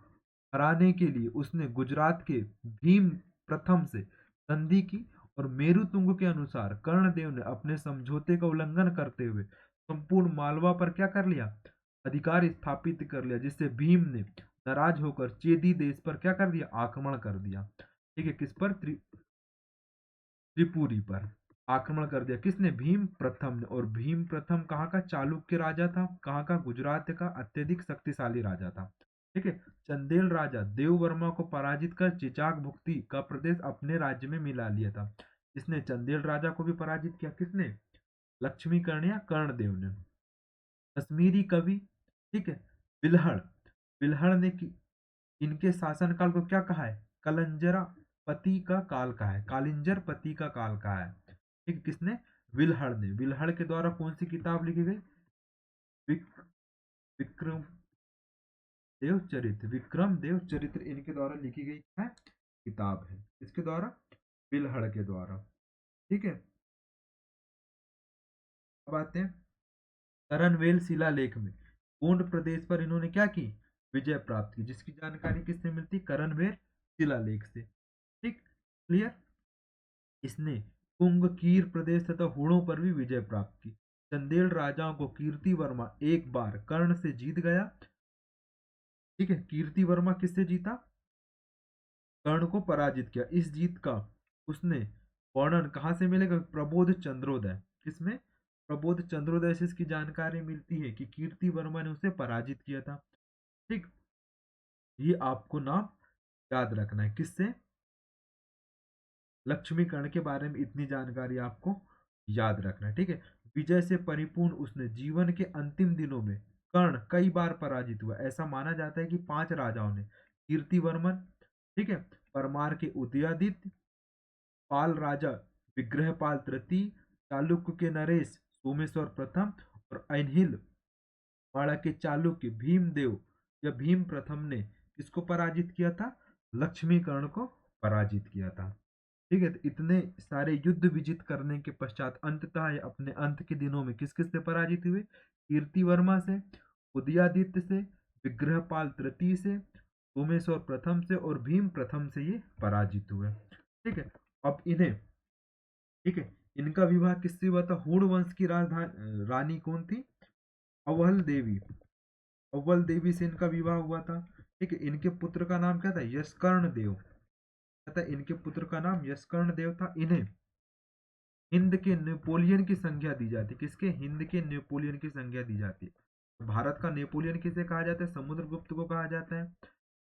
हराने के लिए उसने गुजरात के भीम प्रथम से संधि की और मेरुतुंग के अनुसार कर्णदेव ने अपने समझौते का उल्लंघन करते हुए संपूर्ण मालवा पर क्या कर लिया, अधिकार स्थापित कर लिया, जिससे भीम ने नाराज होकर चेदी देश पर क्या कर दिया, आक्रमण कर दिया। ठीक है, किस पर, त्रिपुरी पर आक्रमण कर दिया। किसने, भीम प्रथम ने। और भीम प्रथम कहाँ का चालुक्य राजा था, कहाँ का, गुजरात का अत्यधिक शक्तिशाली राजा था। ठीक है, चंदेल राजा देव वर्मा को पराजित कर चिचाक भुक्ति का प्रदेश अपने राज्य में मिला लिया था। इसने चंदेल राजा को भी पराजित किया, किसने, लक्ष्मी कर्ण या कर्णदेव ने। कश्मीरी कवि, ठीक है, बिल्हड़, बिल्हड़ ने इनके शासनकाल को क्या कहा है, कलंजरा पति का काल कहा है, कालिंजर पति का काल कहा है। ठीक, किसने, विल्हड़ ने। विल्हड़ के द्वारा कौन सी किताब लिखी गई, विक, विक्रम देव चरित्र, विक्रम देव चरित्र इनके द्वारा लिखी गई है किताब है। इसके द्वारा, विल्हड़ के द्वारा। ठीक है, अब आते हैं करनवेल शिलालेख में गोंड प्रदेश पर इन्होंने क्या की, विजय प्राप्त की, जिसकी जानकारी किससे मिलती, करनवेल शिलालेख से। ठीक, क्लियर। इसने कुंग कीर प्रदेश तथा हुणों पर भी विजय प्राप्त की। चंदेल राजाओं को कीर्ति वर्मा एक बार कर्ण से जीत गया। ठीक है, कीर्ति वर्मा किससे जीता, कर्ण को पराजित किया। इस जीत का उसने वर्णन कहाँ से मिलेगा, प्रबोध चंद्रोदय। किसमें, प्रबोध चंद्रोदय से इसकी जानकारी मिलती है कि कीर्ति वर्मा ने उसे पराजित किया था। ठीक, ये आपको नाम याद रखना है, किससे, लक्ष्मीकर्ण के बारे में इतनी जानकारी आपको याद रखना है। ठीक है, विजय से परिपूर्ण उसने जीवन के अंतिम दिनों में कर्ण कई बार पराजित हुआ। ऐसा माना जाता है कि 5 राजाओं ने, कीर्तिवर्मन, ठीक है, परमार के उदयादित्य, पाल राजा विग्रहपाल तृतीय, चालुक्य के नरेश सोमेश्वर प्रथम और अनहिल वाड़ा के चालुक्य भीमदेव या भीम प्रथम ने किसको पराजित किया था, लक्ष्मीकर्ण को पराजित किया था। ठीक है, तो इतने सारे युद्ध विजित करने के पश्चात अंततः ये अपने अंत के दिनों में किस किस से पराजित हुए, कीर्ति वर्मा से, उदयादित्य से, विग्रहपाल तृतीय से, सोमेश्वर प्रथम से और भीम प्रथम से ये पराजित हुए। ठीक है, अब इन्हें, ठीक है, इनका विवाह किससे हुआ था, हुण वंश की राजधानी रानी कौन थी, अवहल देवी, अव्वल देवी से इनका विवाह हुआ था। ठीक है, इनके पुत्र का नाम क्या था, यशकर्ण देव। था इनके पुत्र का नाम यशकर्ण देव था। इन्हें हिंद के नेपोलियन की संज्ञा दी जाती, किसके, हिंद के नेपोलियन की संज्ञा दी जाती है। भारत का नेपोलियन किसे कहा जाता है, समुद्रगुप्त को कहा जाता है।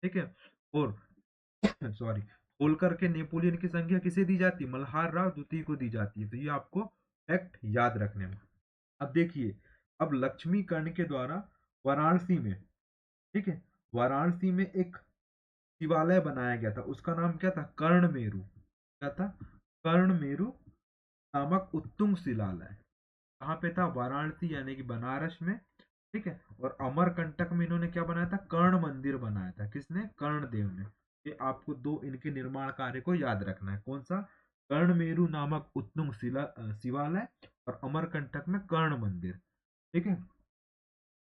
ठीक है, और सॉरी, होलकर के नेपोलियन की संज्ञा किसे दी जाती है, मल्हार राव द्वितीय को दी जाती है। तो ये आपको फैक्ट याद रखने में। अब देखिए, अब लक्ष्मी कर्ण के द्वारा वाराणसी में, ठीक है, वाराणसी में एक शिवालय बनाया गया था। उसका नाम क्या था, कर्णमेरु। क्या था, कर्णमेरु नामक उत्तुंग शिलालय। कहाँ पे था, वाराणसी यानी कि बनारस में। ठीक है, और अमरकंटक में इन्होंने क्या बनाया था, कर्ण मंदिर बनाया था। किसने, कर्णदेव ने। ये आपको दो इनके निर्माण कार्य को याद रखना है, कौन सा, कर्णमेरु नामक उत्तुंग शिवालय और अमरकंटक में कर्ण मंदिर। ठीक है,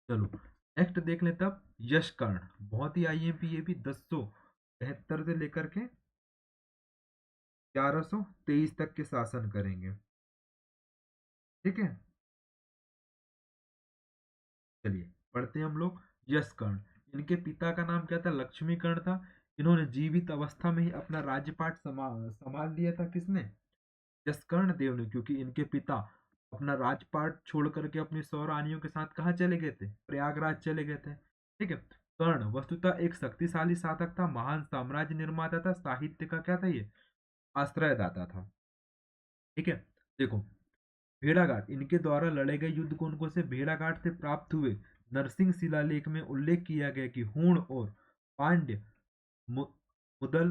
चलो नेक्स्ट देख लें तब, यश कर्ण। बहुत ही आईएमपी, ये भी 1073 से लेकर के 1123 तक के शासन करेंगे। ठीक है, चलिए पढ़ते हैं हम लोग। यश कर्ण, इनके पिता का नाम क्या था, लक्ष्मी कर्ण था। इन्होंने जीवित अवस्था में ही अपना राज्यपाट संभाल लिया था। किसने? जसकर्ण देव ने, क्योंकि इनके पिता अपना राजपाट छोड़ करके अपनी 100 रानियों के साथ कहाँ चले गए थे? प्रयागराज चले गए थे। ठीक है। कर्ण वस्तुतः एक शक्तिशाली शासक था, महान साम्राज्य निर्माता था, साहित्य का क्या था ये? आश्रयदाता था। ठीक है। देखो, भेड़ाघाट, इनके द्वारा लड़े गए युद्ध कौन कौन से भेड़ाघाट से प्राप्त हुए? नरसिंह शिलालेख में उल्लेख किया गया कि हूण और पांड्य, मुदल,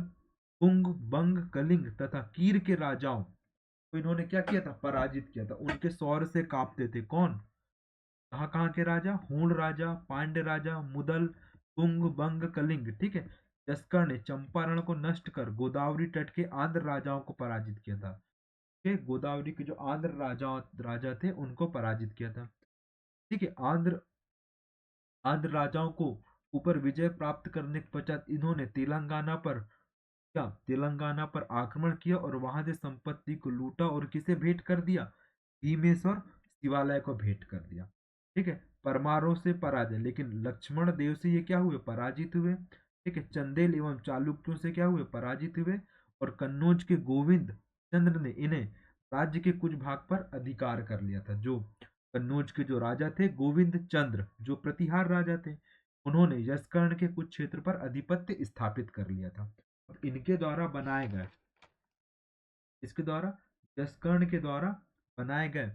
पुंग, बंग, कलिंग तथा कीर के राजाओं को इन्होंने क्या किया था? पराजित किया था। उनके शौर्य से कांपते थे। कौन? कहाँ कहाँ के राजा? हूण राजा, पांड्य राजा, मुदल, पुंग, बंग, कलिंग। ठीक है। जस्कर ने चंपारण को नष्ट कर गोदावरी तट के आंध्र राजाओं को पराजित किया था। के गोदावरी के जो आंध्र राजा थे उनको पराजित किया था। ठीक है। आंध्र आंध्र राजाओं को ऊपर विजय प्राप्त करने के पश्चात इन्होंने तेलंगाना पर आक्रमण किया और वहां से संपत्ति को लूटा और किसे भेंट कर दिया? भीमेश्वर शिवालय को भेंट कर दिया। ठीक है। परमारों से पराजय, लेकिन लक्ष्मण देव से ये क्या हुए? पराजित हुए। ठीक है। चंदेल एवं चालुक्यों से क्या हुए? पराजित हुए। और कन्नौज के गोविंद चंद्र ने इन्हें राज्य के कुछ भाग पर अधिकार कर लिया था। जो कन्नौज के जो राजा थे गोविंद चंद्र, जो प्रतिहार राजा थे, उन्होंने यशकर्ण के कुछ क्षेत्र पर अधिपत्य स्थापित कर लिया था। इनके द्वारा बनाए गए, इसके द्वारा, जसकर्ण के द्वारा बनाए गए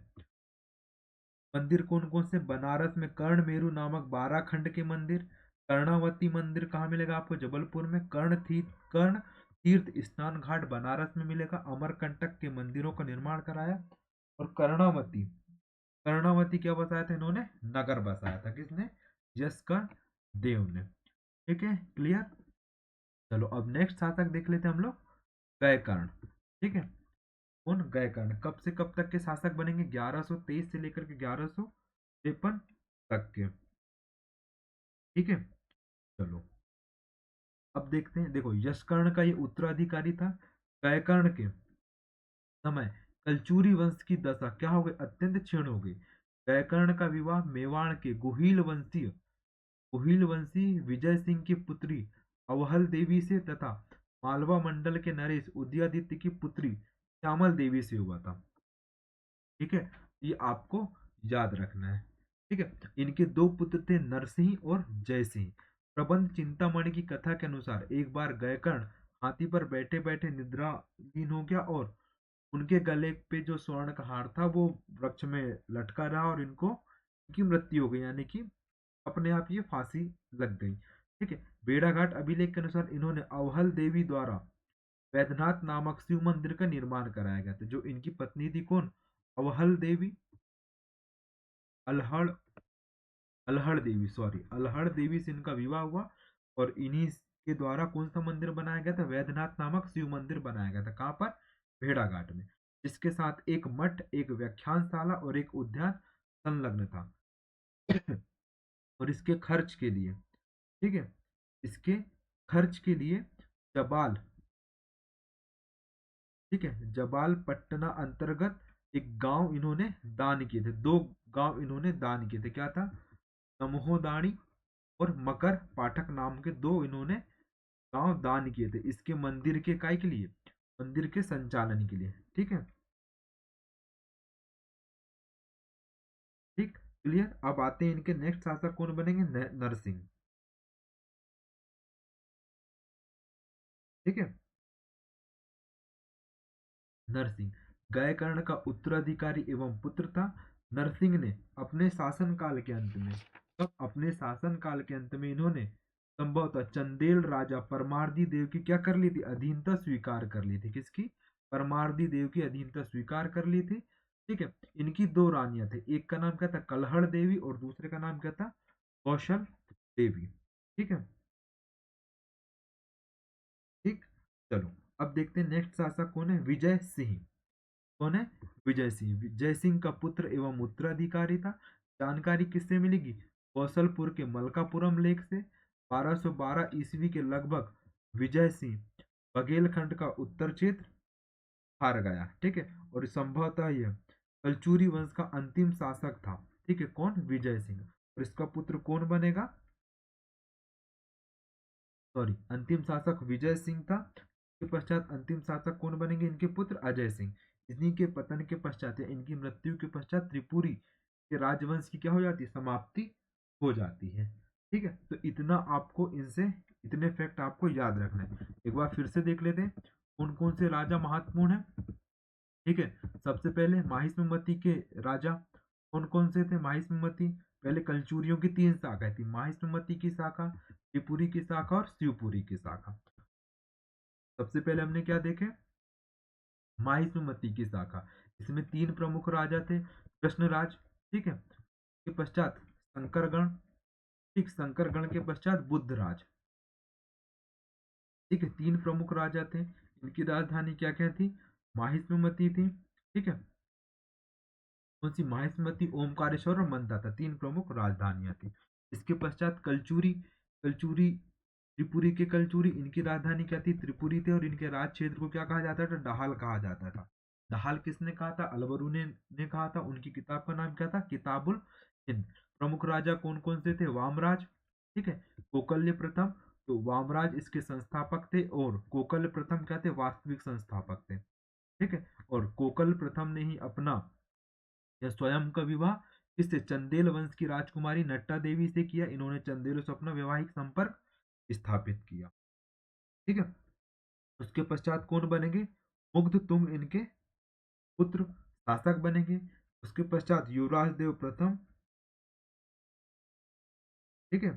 मंदिर कौन कौन से? बनारस में कर्ण मेरु नामक 12 खंड के मंदिर। कर्णावती मंदिर कहाँ मिलेगा आपको? जबलपुर में। कर्ण तीर्थ स्नान घाट बनारस में मिलेगा। अमरकंटक के मंदिरों का निर्माण कराया। और कर्णावती, कर्णावती क्या बसाया था इन्होंने? नगर बसाया था। किसने? जसकर्ण देव ने। ठीक है, क्लियर। चलो अब नेक्स्ट शासक देख लेते हैं हम लोग, गयकर्ण। ठीक है। कौन? गयकर्ण। कब से कब तक के शासक बनेंगे? 1123 से लेकर के 1153 तक के। ठीक है। चलो अब देखते हैं। देखो, यशकर्ण का ये उत्तराधिकारी था। गयकर्ण के समय कलचूरी वंश की दशा क्या हो गई? अत्यंत क्षीण हो गई। गयकर्ण का विवाह मेवाड़ के गुहिल वंशी विजय सिंह की पुत्री अवहल देवी से तथा मालवा मंडल के नरेश उदयादित्य की पुत्री श्यामल देवी से हुआ था। ठीक है। ये आपको याद रखना है। ठीक है। इनके दो पुत्र थे, नरसिंह और जयसिंह। प्रबंध चिंतामणि की कथा के अनुसार एक बार गयकर्ण हाथी पर बैठे बैठे निद्रालीन हो गया और उनके गले पे जो स्वर्ण का हार था वो वृक्ष में लटका रहा और इनकी मृत्यु हो गई, यानी कि अपने आप ये फांसी लग गई। ठीक है। बेड़ाघाट अभिलेख के अनुसार इन्होंने अवहल देवी द्वारा वैद्यनाथ नामक शिव मंदिर का निर्माण कराया गया था। जो इनकी पत्नी थी, कौन? अवहल देवी, अल्हड़ अल्हड़ देवी, सॉरी, अल्हड़ देवी से इनका विवाह हुआ और इन्हीं के द्वारा कौन सा मंदिर बनाया गया था? वैद्यनाथ नामक शिव मंदिर बनाया गया था। कहाँ पर? भेड़ाघाट में। जिसके साथ एक मठ, एक व्याख्यानशाला और एक उद्यान संलग्न था। और इसके खर्च के लिए, ठीक है, इसके खर्च के लिए जबाल, ठीक है, जबाल पट्टना अंतर्गत एक गांव इन्होंने दान किए थे। दो गांव इन्होंने दान किए थे। क्या था? नमोदानी और मकर पाठक नाम के दो इन्होंने गांव दान किए थे, इसके मंदिर के काय के लिए? मंदिर के संचालन के लिए। ठीक है। ठीक, क्लियर। अब आते हैं इनके नेक्स्ट शासक कौन बनेंगे? नरसिंह। ठीक है। नरसिंह गयकर्ण का उत्तराधिकारी एवं पुत्र था। नरसिंह ने अपने शासनकाल के अंत में, तब अपने शासनकाल के अंत में इन्होंने संभवतः चंदेल राजा परमार्दी देव की क्या कर ली थी? अधीनता स्वीकार कर ली थी। किसकी? परमार्दी देव की अधीनता स्वीकार कर ली थी। ठीक है। इनकी दो रानियां थे, एक का नाम क्या था? कलहड़ देवी और दूसरे का नाम क्या था? कौशल देवी। ठीक है। ठीक। चलो अब देखते हैं नेक्स्ट शासक कौन है? विजय सिंह। कौन है? विजय सिंह। विजय सिंह का पुत्र एवं उत्तराधिकारी था। जानकारी किससे मिलेगी? कौशलपुर के मलकापुरम लेक से। 1212 ईस्वी के लगभग विजय सिंह बघेलखंड का उत्तर क्षेत्र हार गया। ठीक है। और संभवतः यह कलचूरी वंश का अंतिम शासक था। ठीक है। कौन? विजय सिंह। और इसका पुत्र कौन बनेगा? सॉरी, अंतिम शासक विजय सिंह था। इसके पश्चात अंतिम शासक कौन बनेंगे? इनके पुत्र अजय सिंह। इन्हीं के पतन के पश्चात या इनकी मृत्यु के पश्चात त्रिपुरी के राजवंश की क्या हो जाती है? समाप्ति हो जाती है। ठीक है, तो इतना आपको इनसे, इतने फैक्ट आपको याद रखना है। एक बार फिर से देख लेते हैं कौन कौन से राजा महत्वपूर्ण है। ठीक है, सबसे पहले माहिष्मति के राजा कौन कौन से थे? माहिष्मति, पहले कलचुरियों की तीन शाखाएं थी, माहिष्मति की शाखा, त्रिपुरी की शाखा और शिवपुरी की शाखा। सबसे पहले हमने क्या देखे? माहिष्मति की शाखा, इसमें तीन प्रमुख राजा थे, कृष्णराज, ठीक है, के पश्चात शंकरगण, ठीक, शंकरगण के पश्चात बुद्धराज। ठीक है, तीन प्रमुख राजा थे, इनकी राजधानी क्या क्या थी? माहिष्मति थी, ठीक है, कौन सी? माहिष्मति, ओमकारेश्वर और मंदाता, तीन प्रमुख राजधानियां थी। इसके पश्चात कलचुरी, कलचुरी त्रिपुरी के कलचुरी, इनकी राजधानी क्या थी? त्रिपुरी थे, और इनके राज क्षेत्र को क्या कहा जाता था? डाहल कहा जाता था। डाहल किसने कहा था? अलबरूनी ने कहा था। उनकी किताब का नाम क्या था? किताबुल हिंद। प्रमुख राजा कौन कौन से थे? वामराज, ठीक है, कोकल्य प्रथम, तो वामराज इसके संस्थापक थे, और कोकल्य प्रथम क्या थे? वास्तविक संस्थापक थे। ठीक है, और कोकल प्रथम ने ही अपना यह स्वयं का विवाह किससे? चंदेल वंश की राजकुमारी नट्टा देवी से किया। इन्होंने चंदेलों से अपना वैवाहिक संपर्क स्थापित किया। ठीक है, उसके पश्चात कौन बनेंगे? मुग्ध तुंग इनके पुत्र शासक बनेंगे। उसके पश्चात युवराज देव प्रथम, ठीक है,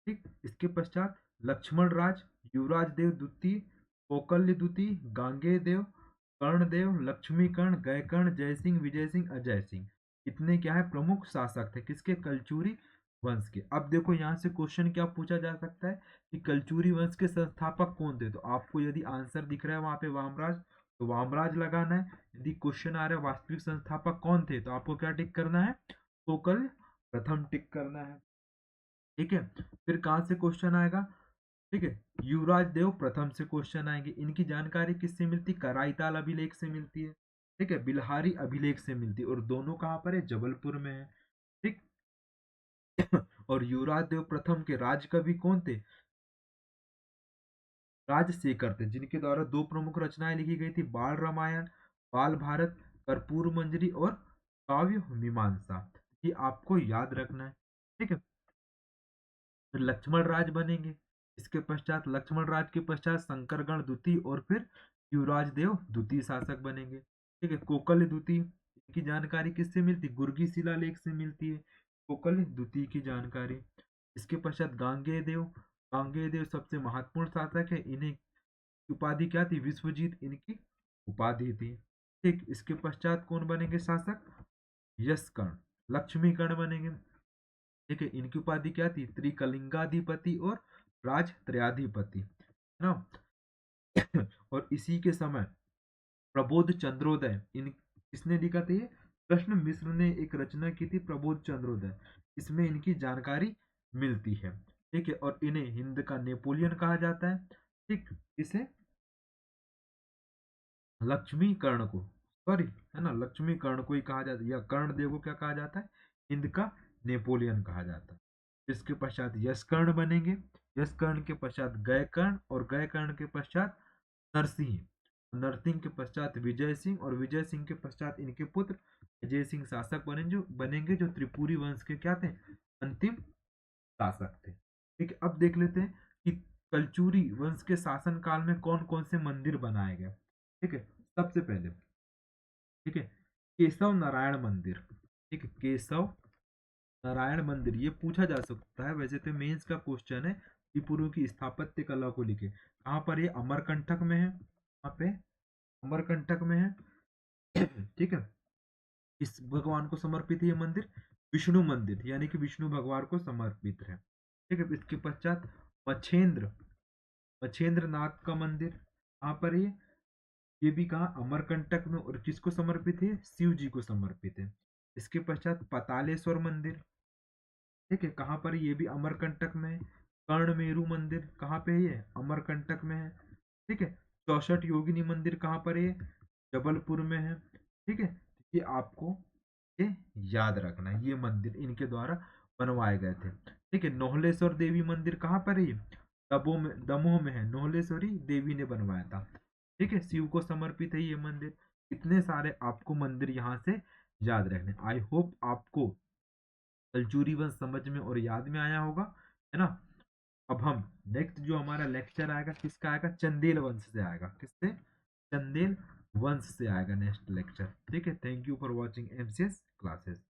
ठीक, इसके पश्चात लक्ष्मण राज, युवराज देव द्वितीय, कोकल्य द्वितीय, गांगेय देव, कर्णदेव, लक्ष्मी कर्ण, गयकर्ण, जय सिंह, विजय सिंह, अजय सिंह। इतने क्या है? प्रमुख शासक थे, किसके? कलचुरी वंश के। अब देखो यहाँ से क्वेश्चन क्या पूछा जा सकता है कि कलचुरी वंश के संस्थापक कौन थे? तो आपको यदि आंसर दिख रहा है वहां पे वामराज, तो वामराज लगाना है। यदि क्वेश्चन आ रहा है वास्तविक संस्थापक कौन थे, तो आपको क्या टिक करना है? कोकल प्रथम टिक करना है। ठीक है, फिर कहाँ से क्वेश्चन आएगा? ठीक है, युवराज देव प्रथम से क्वेश्चन आएंगे। इनकी जानकारी किससे मिलती? कराईताल अभिलेख से मिलती है, ठीक है, बिल्हारी अभिलेख से मिलती है, और दोनों कहाँ पर है? जबलपुर में है। ठीक, और युवराज देव प्रथम के राजकवि कौन थे? राजशेखर थे, जिनके द्वारा दो प्रमुख रचनाएं लिखी गई थी, बाल रामायण, बाल भारत, कर्पूर मंजरी और काव्य मीमांसा। ये आपको याद रखना है। ठीक है, फिर लक्ष्मण राज बनेंगे। इसके पश्चात लक्ष्मण राज के पश्चात शंकरगण द्वितीय, और फिर युवराज देव द्वितीय शासक बनेंगे। ठीक है, कोकल द्वितीय की जानकारी किससे मिलती? गुर्गी शिलालेख से मिलती है कोकल द्वितीय की जानकारी। इसके पश्चात गांगेय देव, गांगेय देव सबसे महत्वपूर्ण शासक है। इन्हें उपाधि क्या थी? विश्वजीत इनकी उपाधि थी। ठीक, इसके पश्चात कौन बनेंगे शासक? यशकर्ण, लक्ष्मीकर्ण बनेंगे। ठीक है, इनकी उपाधि क्या थी? त्रिकलिंगाधिपति और राज त्रयाधिपति, है ना। और इसी के समय प्रबोध चंद्रोदय, इन किसने लिखा था? ये कृष्ण मिश्र ने एक रचना की थी, प्रबोध चंद्रोदय। इसमें इनकी जानकारी मिलती है। ठीक है, और इन्हें हिंद का नेपोलियन कहा जाता है। ठीक, इसे लक्ष्मी कर्ण को, सॉरी, है ना, लक्ष्मी कर्ण को ही कहा जाता है, या कर्ण देव को क्या कहा जाता है? हिंद का नेपोलियन कहा जाता है। इसके पश्चात यशकर्ण बनेंगे। यशकर्ण के पश्चात गयकर्ण, और गयकर्ण के पश्चात नरसिंह, नरसिंह के पश्चात विजय सिंह, और विजय सिंह के पश्चात इनके पुत्र अजय सिंह शासक बनेंगे, जो त्रिपुरी वंश के क्या थे? अंतिम शासक थे। ठीक है, अब देख लेते हैं कि कलचुरी वंश के शासन काल में कौन कौन से मंदिर बनाए गए। ठीक है, सबसे पहले, ठीक है, केशव नारायण मंदिर। ठीक है, केशव नारायण मंदिर, ये पूछा जा सकता है, वैसे तो मेंस का क्वेश्चन है। त्रिपुरा की स्थापत्य कला को लेके कहाँ पर? ये अमरकंटक में है, यहाँ पे अमरकंटक में है। ठीक है, इस भगवान को समर्पित है ये मंदिर, विष्णु मंदिर, यानी कि विष्णु भगवान को समर्पित है। ठीक है, इसके पश्चात मछेंद्र, मछेंद्र नाथ का मंदिर, कहाँ पर ये भी कहा? अमरकंटक में, और किसको समर्पित है? शिव जी को समर्पित है। इसके पश्चात पतालेश्वर मंदिर, ठीक है, कहाँ पर? ये भी अमरकंटक में है। कर्णमेरु मंदिर कहाँ पे है? ये अमरकंटक में है। ठीक है, 64 योगिनी मंदिर कहाँ पर है? जबलपुर में है। ठीक है, ये आपको ये याद रखना है, ये मंदिर इनके द्वारा बनवाए गए थे। ठीक है, नोहलेश्वर देवी मंदिर कहाँ पर है? दमोह में है, नोहलेश्वरी देवी ने बनवाया था। ठीक है, शिव को समर्पित है ये मंदिर। इतने सारे आपको मंदिर यहाँ से याद रखने। आई होप आपको कलचुरी वंश समझ में और याद में आया होगा, है ना। अब हम नेक्स्ट जो हमारा लेक्चर आएगा किसका आएगा? चंदेल वंश से आएगा। किससे? चंदेल वंश से आएगा नेक्स्ट लेक्चर। ठीक है, thank you for watching MCS classes.